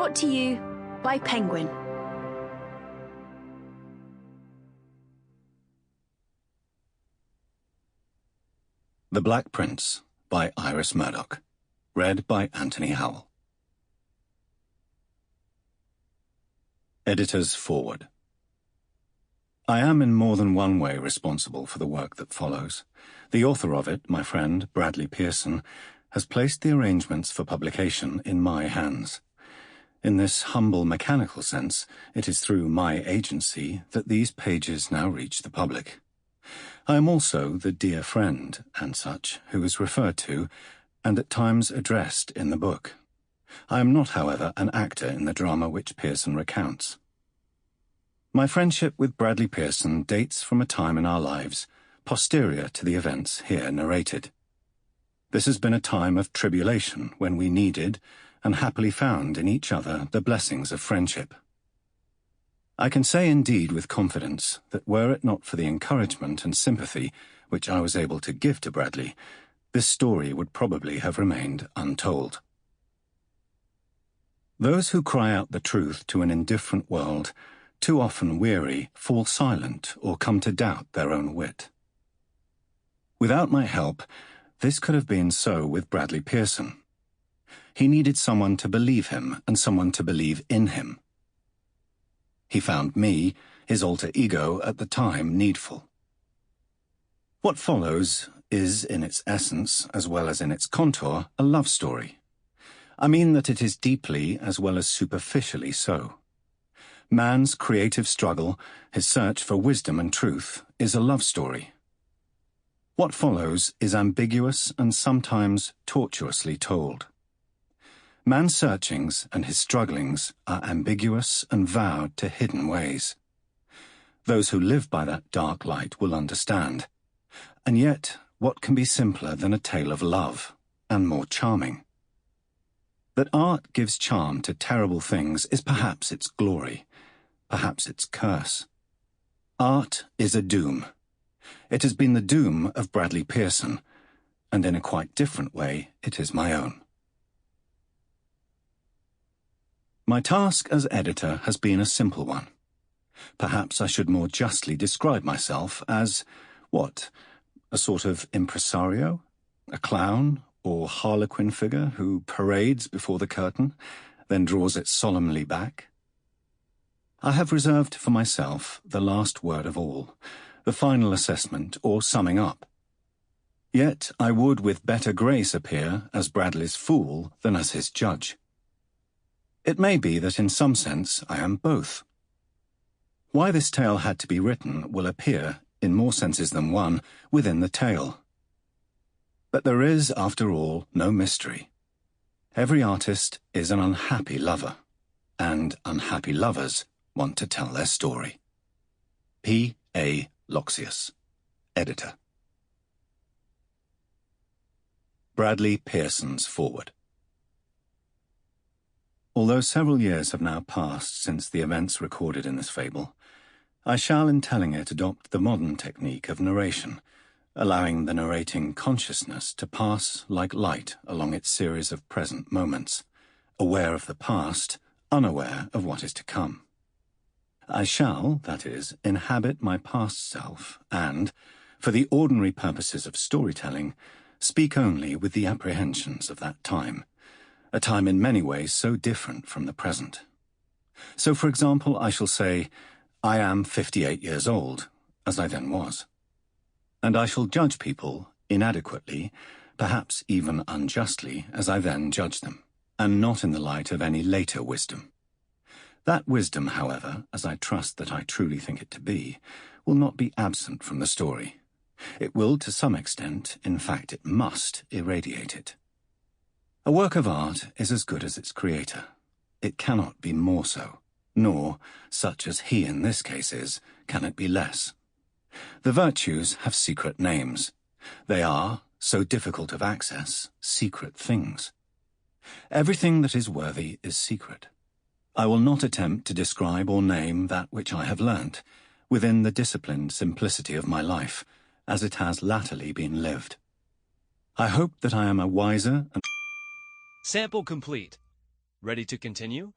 Brought to you by Penguin. The Black Prince by Iris Murdoch. Read by Anthony Howell. Editor's Foreword. I am in more than one way responsible for the work that follows. The author of it, my friend Bradley Pearson, has placed the arrangements for publication in my hands. In this humble mechanical sense, it is through my agency that these pages now reach the public. I am also the dear friend, and such, who is referred to, and at times addressed in the book. I am not, however, an actor in the drama which Pearson recounts. My friendship with Bradley Pearson dates from a time in our lives posterior to the events here narrated. This has been a time of tribulation when we needed, and happily found in each other, the blessings of friendship. I can say indeed with confidence that were it not for the encouragement and sympathy which I was able to give to Bradley, this story would probably have remained untold. Those who cry out the truth to an indifferent world, too often weary, fall silent or come to doubt their own wit. Without my help, this could have been so with Bradley Pearson. He needed someone to believe him and someone to believe in him. He found me, his alter ego, at the time needful. What follows is, in its essence, as well as in its contour, a love story. I mean that it is deeply as well as superficially so. Man's creative struggle, his search for wisdom and truth, is a love story. What follows is ambiguous and sometimes tortuously told. Man's searchings and his strugglings are ambiguous and vowed to hidden ways. Those who live by that dark light will understand. And yet, what can be simpler than a tale of love, and more charming? That art gives charm to terrible things is perhaps its glory, perhaps its curse. Art is a doom. It has been the doom of Bradley Pearson, and in a quite different way it is my own. My task as editor has been a simple one. Perhaps I should more justly describe myself as, what, a sort of impresario? A clown or harlequin figure who parades before the curtain, then draws it solemnly back? I have reserved for myself the last word of all, the final assessment or summing up. Yet I would with better grace appear as Bradley's fool than as his judge. It may be that in some sense I am both. Why this tale had to be written will appear, in more senses than one, within the tale. But there is, after all, no mystery. Every artist is an unhappy lover, and unhappy lovers want to tell their story. P. A. Loxius, Editor. Bradley Pearson's Foreword. Although several years have now passed since the events recorded in this fable, I shall in telling it adopt the modern technique of narration, allowing the narrating consciousness to pass like light along its series of present moments, aware of the past, unaware of what is to come. I shall, that is, inhabit my past self and, for the ordinary purposes of storytelling, speak only with the apprehensions of that time, a time in many ways so different from the present. So, for example, I shall say, I am 58 years old, as I then was. And I shall judge people inadequately, perhaps even unjustly, as I then judged them, and not in the light of any later wisdom. That wisdom, however, as I trust that I truly think it to be, will not be absent from the story. It will, to some extent, in fact it must, irradiate it. A work of art is as good as its creator. It cannot be more so, nor, such as he in this case is, can it be less. The virtues have secret names. They are, so difficult of access, secret things. Everything that is worthy is secret. I will not attempt to describe or name that which I have learnt, within the disciplined simplicity of my life, as it has latterly been lived. I hope that I am a wiser and... Sample complete. Ready to continue?